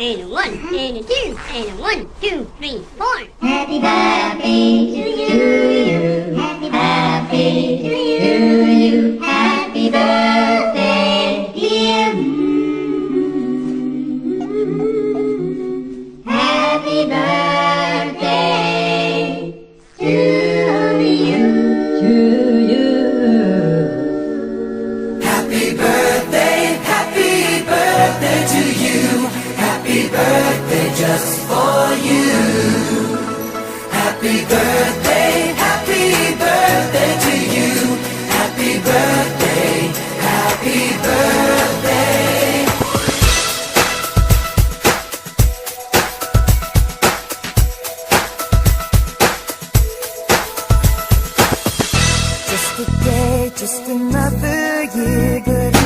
And a one, and a two, and a 1, 2, 3, 4. Happy birthday to you. Happy to you. Happy birthday, dear. Happy birthday to you. To you. Happy birthday to you. Happy birthday just for you. Happy birthday to you. Happy birthday, happy birthday. Just a day, just another year, good